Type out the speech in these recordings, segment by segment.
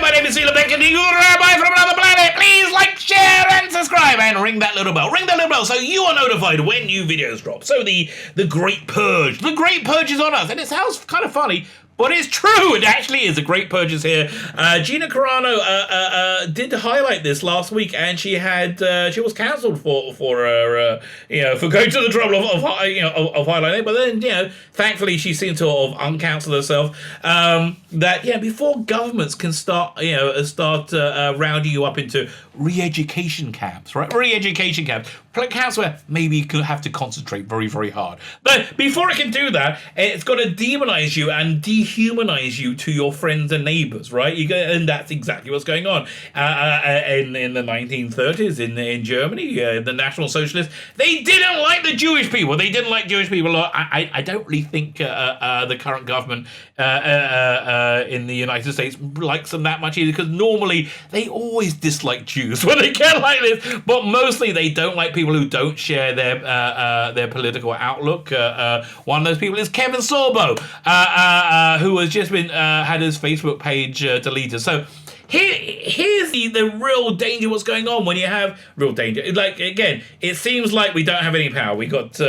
my name is Sheila Beckett, you rabbi from another planet. Please like, share, and subscribe, and ring that little bell. Ring that little bell so you are notified when new videos drop. So the Great Purge. The Great Purge is on us, and it sounds kind of funny, but it's true. It actually is. A great purge is here. Gina Carano did highlight this last week, and she was cancelled for going to the trouble of highlighting it. But then thankfully she seemed to have uncancelled herself. Before governments can start rounding you up into re-education camps, right? Re-education camps. Camps where maybe you could have to concentrate very, very hard. But before it can do that, it's got to demonize you and dehumanize you to your friends and neighbors, right? And that's exactly what's going on. In the 1930s in Germany, the National Socialists, they didn't like the Jewish people. They didn't like Jewish people. I don't really think the current government in the United States likes them that much either, because normally they always dislike Jews when they get like this, but mostly they don't like people who don't share their political outlook. One of those people is Kevin Sorbo, who has just been had his Facebook page deleted. So here's the real danger. What's going on when you have real danger? Like, again, it seems like we don't have any power. We got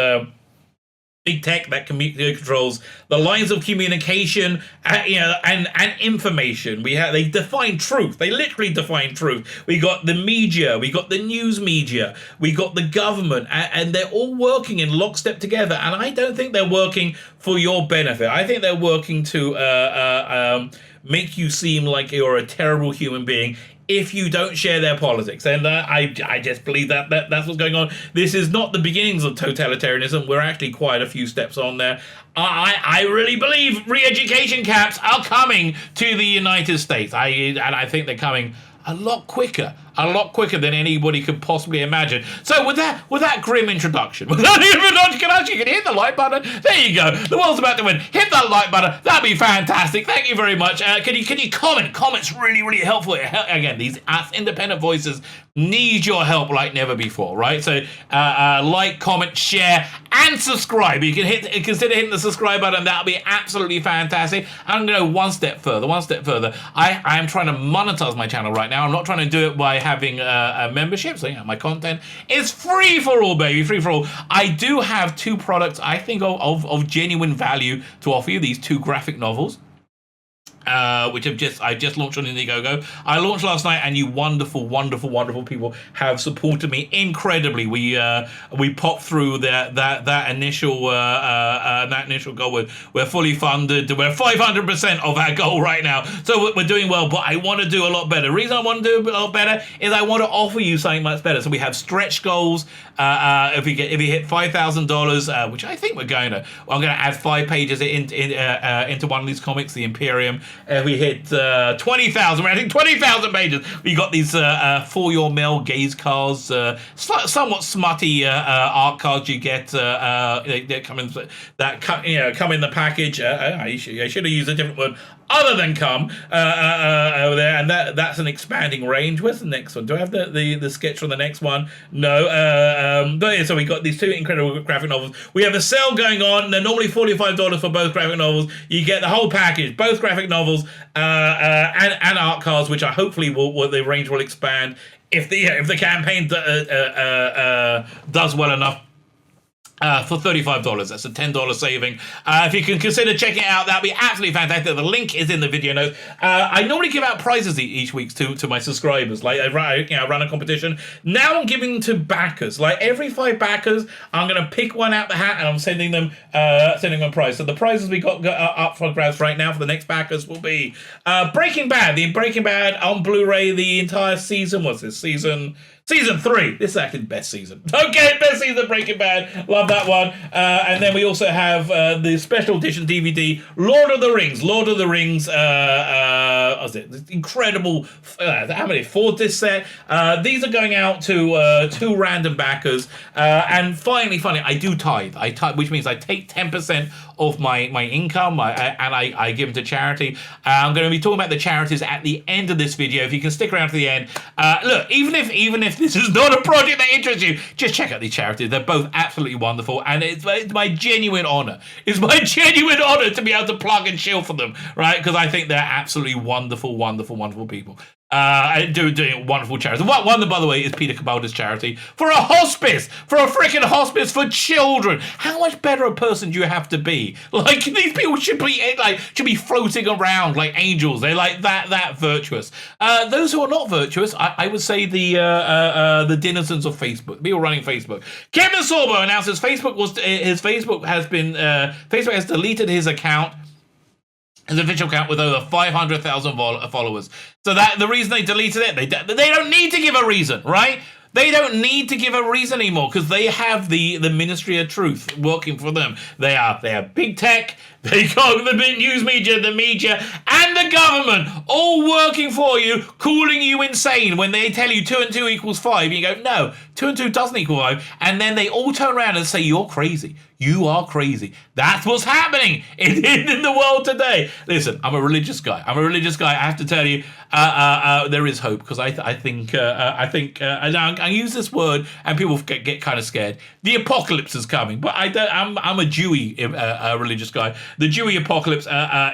big tech that controls the lines of communication, and information. They define truth. They literally define truth. We got the media, we got the news media, we got the government, and they're all working in lockstep together. And I don't think they're working for your benefit. I think they're working to make you seem like you're a terrible human being if you don't share their politics. And I just believe that's what's going on. This is not the beginnings of totalitarianism. We're actually quite a few steps on there. I really believe re-education camps are coming to the United States. I think they're coming a lot quicker than anybody could possibly imagine. So with that grim introduction, you can hit the like button. There you go. The world's about to win. Hit that like button. That'd be fantastic. Thank you very much. Can you comment? Comment's really, really helpful. Again, these independent voices need your help like never before, right? So like, comment, share, and subscribe. You can consider hitting the subscribe button. That'll be absolutely fantastic. I'm going to go one step further. I am trying to monetize my channel right now. I'm not trying to do it by having a membership. So my content is free for all, baby. Free for all. I do have two products I think of genuine value to offer you. These two graphic novels, which I just launched on Indiegogo. I launched last night, and you wonderful, wonderful, wonderful people have supported me incredibly. We popped through that initial goal. We're fully funded. We're 500% of our goal right now, so we're doing well. But I want to do a lot better. The reason I want to do a lot better is I want to offer you something much better. So we have stretch goals. If you hit $5,000, which I think we're going to, I'm going to add 5 pages into one of these comics, the Imperium. We hit 20,000. We're adding 20,000 pages. We got these for your mail gaze cards, somewhat smutty art cards you get. They come in the package. I should have used a different word other than come over there, and that's an expanding range. Where's the next one? Do I have the sketch for the next one? No. But yeah, so we got these two incredible graphic novels. We have a sale going on. They're normally $45 for both graphic novels. You get the whole package, both graphic novels and art cards, which I hopefully the range will expand if the campaign does well enough. For $35. That's a $10 saving. If you can consider checking it out, that'd be absolutely fantastic. The link is in the video notes. I normally give out prizes each week to my subscribers. Like I run a competition. Now I'm giving to backers. Like every 5 backers, I'm gonna pick one out the hat, and I'm sending them a prize. So the prizes we got up for grabs right now for the next backers will be Breaking Bad. The Breaking Bad on Blu-ray. The entire season. What's this season? Season 3. This is actually the best season. Okay, best season of Breaking Bad. Love that one. And then we also have the special edition DVD, Lord of the Rings. What's it? This incredible. How many? 4 disc set. These are going out to 2 random backers. And finally, I do tithe. Which means I take 10% of my income and I give them to charity. I'm going to be talking about the charities at the end of this video. If you can stick around to the end. Look, even if if this is not a project that interests you, just check out these charities. They're both absolutely wonderful, and it's my genuine honor. It's my genuine honor to be able to plug and shill for them, right? Because I think they're absolutely wonderful, wonderful, wonderful people. Doing wonderful charities. One, by the way, is Peter Cabalda's charity for a hospice, for a freaking hospice for children. How much better a person do you have to be? Like, these people should be floating around like angels. They're like that virtuous. Those who are not virtuous, I would say the denizens of Facebook, people running Facebook. Kevin Sorbo announces Facebook has deleted his account. His official account with over 500,000 followers. So that the reason they deleted it, they don't need to give a reason, right? They don't need to give a reason anymore because they have the Ministry of Truth working for them. They have big tech, they got the big news media, the media, and the government all working for you, calling you insane when they tell you 2 and 2 equals 5. You go, no, 2 and 2 doesn't equal 5. And then they all turn around and say, you're crazy. You are crazy. That's what's happening in the world today. Listen, I'm a religious guy. I have to tell you, there is hope because I think I use this word and people get kind of scared. The apocalypse is coming, but I'm a Jewy religious guy. The Jewy apocalypse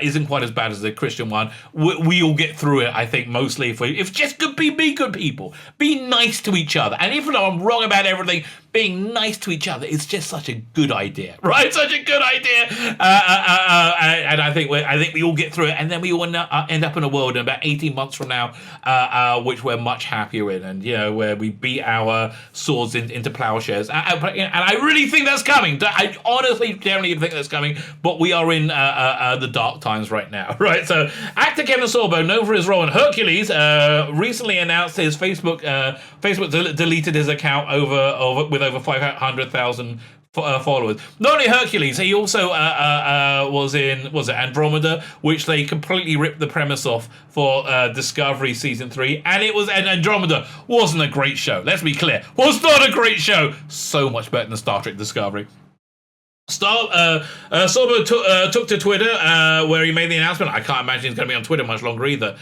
isn't quite as bad as the Christian one. We all get through it, I think, mostly if just be good people, be nice to each other, and even though I'm wrong about everything, being nice to each other is just such a good idea, right? Such a good idea, and I think we all get through it, and then we all end up in a world in about 18 months from now, which we're much happier in, and where we beat our swords into plowshares. And I really think that's coming. I honestly, generally think that's coming. But we are in the dark times right now, right? So, actor Kevin Sorbo, known for his role in Hercules, recently announced his Facebook deleted his account with over 500,000 followers. Not only Hercules, he also was in Andromeda, which they completely ripped the premise off for Discovery season 3, and Andromeda wasn't a great show. Let's be clear, was not a great show. So much better than Star Trek Discovery. Sorbo took to Twitter where he made the announcement. I can't imagine he's going to be on Twitter much longer either.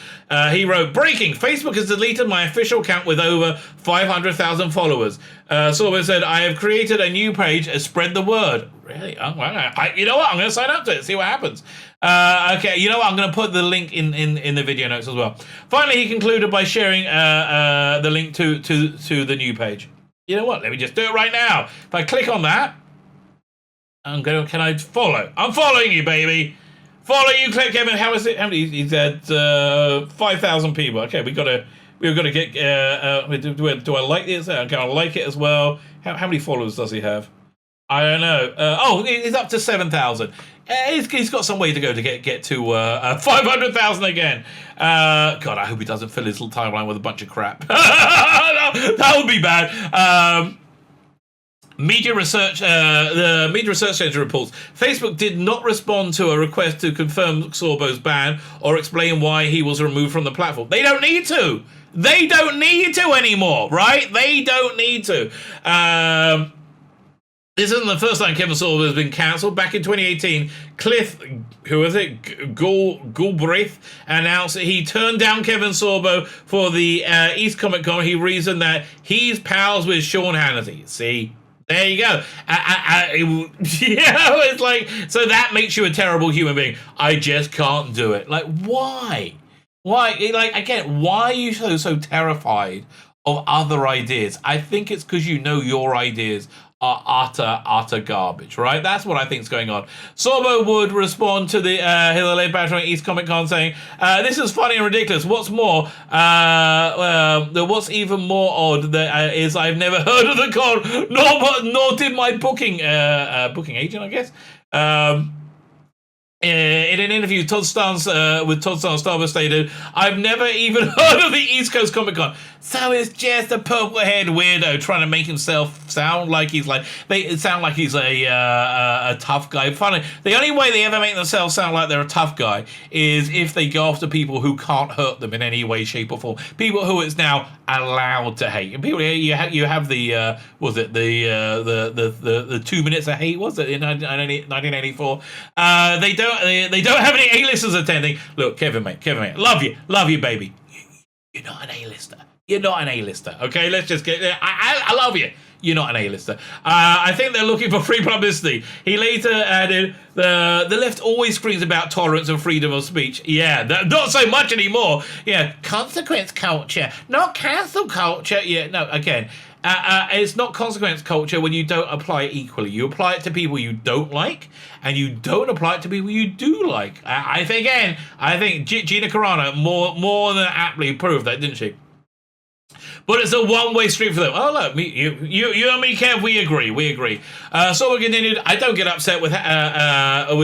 He wrote, "Breaking, Facebook has deleted my official account with over 500,000 followers. Sorbo said, I have created a new page, spread the word." Really? Oh, well, you know what? I'm going to sign up to it, see what happens. Okay, you know what? I'm going to put the link in the video notes as well. Finally, he concluded by sharing the link to the new page. You know what? Let me just do it right now. If I click on that, can I follow? I'm following you, baby. Follow you, click Kevin. How is it? How many? He's at 5,000 people. Okay, we've got to get. Do I like this? Okay, I like it as well. How many followers does he have? I don't know. He's up to 7,000. He's got some way to go to get to 500,000 again. God, I hope he doesn't fill his little timeline with a bunch of crap. that would be bad. The Media Research Center reports Facebook did not respond to a request to confirm Sorbo's ban or explain why he was removed from the platform. They don't need to. They don't need to anymore, right? They don't need to. This isn't the first time Kevin Sorbo has been cancelled. Back in 2018, Cliff, Gulbrith, announced that he turned down Kevin Sorbo for the East Comic Con. He reasoned that he's pals with Sean Hannity. See? There you go. It's like, so that makes you a terrible human being. I just can't do it. Like, why? Why? Like, again, why are you so terrified of other ideas? I think it's because your ideas are utter garbage, right? That's what I think is going on. Sorbo would respond to the Hillary Patron East Comic Con saying, "This is funny and ridiculous. What's more, what's even more odd is I've never heard of the con, nor did my booking agent, I guess." In an interview, Todd Starnes Starbo stated, "I've never even heard of the East Coast Comic Con." So it's just a purple-haired weirdo trying to make himself sound like he's a tough guy. Funny, the only way they ever make themselves sound like they're a tough guy is if they go after people who can't hurt them in any way, shape, or form. People who it's now allowed to hate. And people, you have the 2 minutes of hate, was it, in 1984? They don't have any A-listers attending. Look, Kevin, mate, love you, baby. You're not an A-lister. You're not an A-lister, okay? Let's just get... I love you. You're not an A-lister. I think they're looking for free publicity. He later added, the left always screams about tolerance and freedom of speech. Yeah, not so much anymore. Yeah, consequence culture, not cancel culture. Yeah, no, again, it's not consequence culture when you don't apply it equally. You apply it to people you don't like, and you don't apply it to people you do like. I think Gina Carano more than aptly proved that, didn't she? But it's a one-way street for them. Oh, look, you and me, Kev, we agree. So we continued, I don't get upset with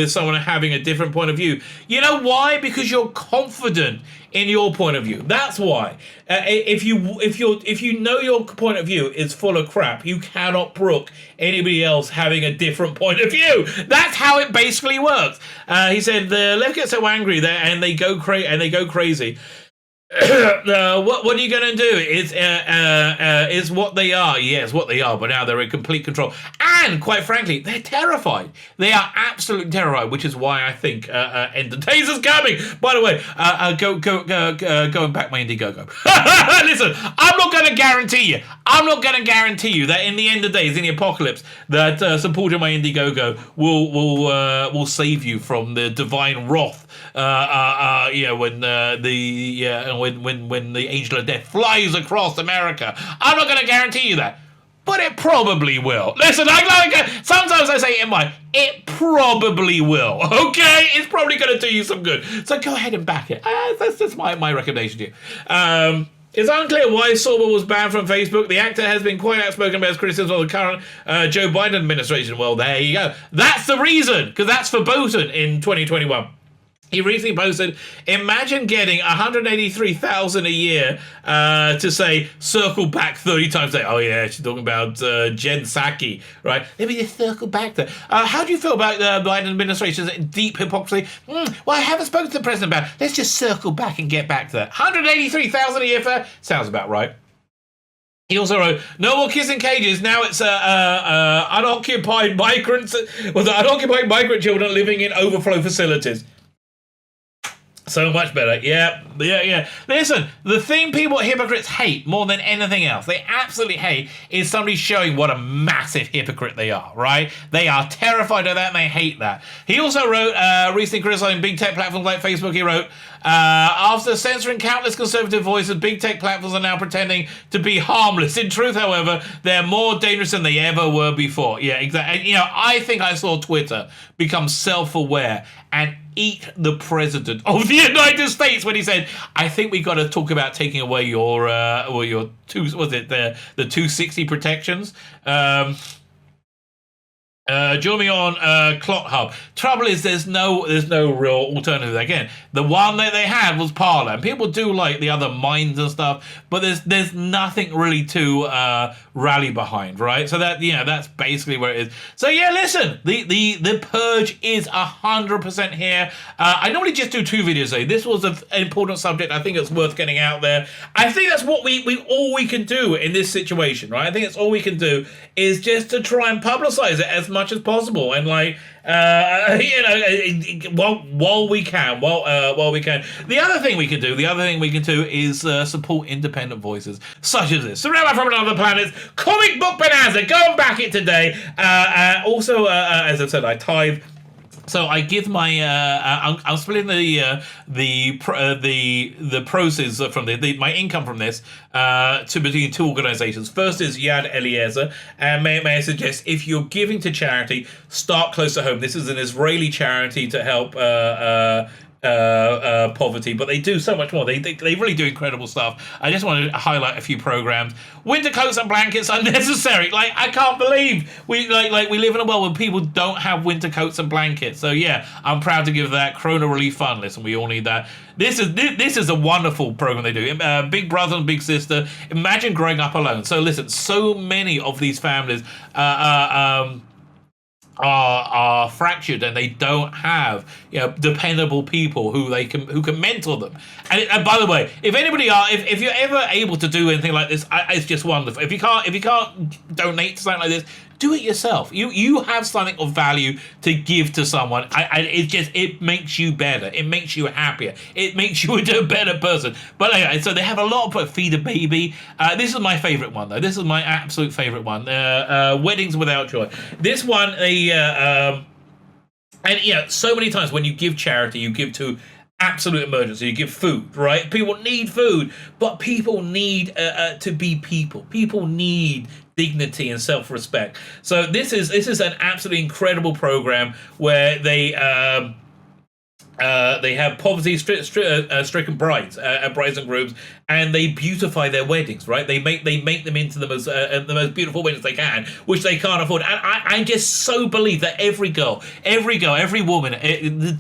someone having a different point of view. You know why? Because you're confident in your point of view. That's why. If you know your point of view is full of crap, you cannot brook anybody else having a different point of view. That's how it basically works. He said the left gets so angry there and they go crazy. What are you going to do? Is what they are. Yes, what they are. But now they're in complete control. And quite frankly, they're terrified. They are absolutely terrified, which is why I think End of Days is coming. By the way, going back my Indiegogo. Listen, I'm not going to guarantee you that in the end of days, in the apocalypse, that supporting my Indiegogo will save you from the divine wrath. When the angel of death flies across America. I'm not going to guarantee you that, but it probably will. Listen, sometimes I say in my, it probably will. Okay, it's probably going to do you some good. So go ahead and back it. That's just my recommendation to you. It's unclear why Sorbo was banned from Facebook. The actor has been quite outspoken about his criticism of the current Joe Biden administration. Well, there you go. That's the reason, because that's verboten in 2021. He recently posted, imagine getting $183,000 a year to say, circle back 30 times. Say, oh yeah, she's talking about Jen Psaki, right? Let me just circle back there. How do you feel about the Biden administration's deep hypocrisy? Well, I haven't spoken to the president about it. Let's just circle back and get back to that. $183,000 a year for sounds about right. He also wrote, no more kissing cages. Now it's unoccupied migrants, unoccupied migrant children living in overflow facilities. So much better. Yeah. Listen, the thing people hypocrites hate more than anything else, they absolutely hate, is somebody showing what a massive hypocrite they are, right? They are terrified of that and they hate that. He also wrote, recently criticizing big tech platforms like Facebook, he wrote, after censoring countless conservative voices, big tech platforms are now pretending to be harmless. In truth, however, they're more dangerous than they ever were before. Yeah, exactly. And, I think I saw Twitter become self-aware and eat the president of the United States when he said, I think we got to talk about taking away your the 260 protections. Join me on Clock Hub. Trouble is, there's no real alternative. Again, the one that they had was Parler, and people do like the other Minds and stuff, but there's nothing really to rally behind, right? So that's basically where it is. So yeah, listen, the Purge is 100% here. I normally just do 2 videos a day. This was an important subject. I think it's worth getting out there. I think that's what all we can do in this situation, right? I think that's all we can do is just to try and publicize it as much as possible, and while we can. The other thing we can do is support independent voices such as this. Surrounded from Another Planet, Comic Book Bonanza. Go and back it today. Also, as I said, I tithe. So I give my I'm splitting the proceeds from my income from this to between 2 organizations. First is Yad Eliezer, and may I suggest, if you're giving to charity, start close to home. This is an Israeli charity to help poverty, but they do so much more. They really do incredible stuff. I just want to highlight a few programs. Winter coats and blankets are necessary. I can't believe we live in a world where people don't have winter coats and blankets. So yeah, I'm proud to give that Corona Relief Fund. Listen, we all need that. This is a wonderful program they do. Big brother and big sister. Imagine growing up alone. So listen, so many of these families are fractured, and they don't have dependable people who can mentor them. And by the way, if you're ever able to do anything like this, it's just wonderful. If you can't donate to something like this, do it yourself. You have something of value to give to someone. It makes you better. It makes you happier. It makes you into a better person. But anyway, so they have a lot of Feed a Baby. This is my favorite one though. This is my absolute favorite one. Weddings Without Joy. This one, and so many times when you give charity, you give to absolute emergency. You give food, right? People need food, but people need to be people. People need dignity and self-respect. So this is an absolutely incredible program where they have poverty-stricken brides and grooms, and they beautify their weddings. Right? They make them into the most beautiful weddings they can, which they can't afford. And I just so believe that every girl, every woman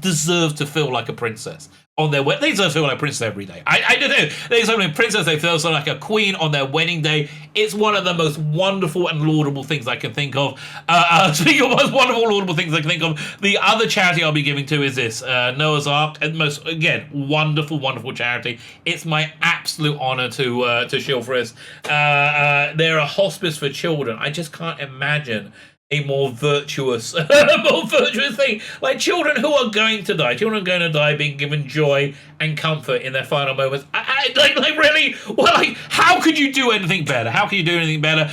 deserves to feel like a princess on their wedding. They deserve to feel like a princess every day. I do. They deserve to be a princess. They feel so like a queen on their wedding day. It's one of the most wonderful and laudable things I can think of. Speaking of most wonderful, laudable things I can think of, the other charity I'll be giving to is this, Noah's Ark. And most, again, wonderful, wonderful charity. It's my absolute honor to shill for this. They're a hospice for children. I just can't imagine a more virtuous thing. Like children who are going to die, being given joy and comfort in their final moments. Really? Well, like, how could you do anything better? How can you do anything better?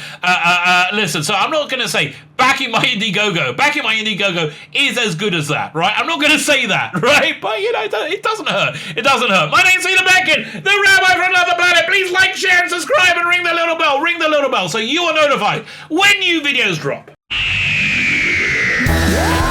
Listen, so I'm not going to say backing my Indiegogo is as good as that, right? I'm not going to say that, right? But, it doesn't hurt. It doesn't hurt. My name's Peter Beckett, the Rabbi from another planet. Please like, share, and subscribe, and ring the little bell. Ring the little bell so you are notified when new videos drop. Yeah.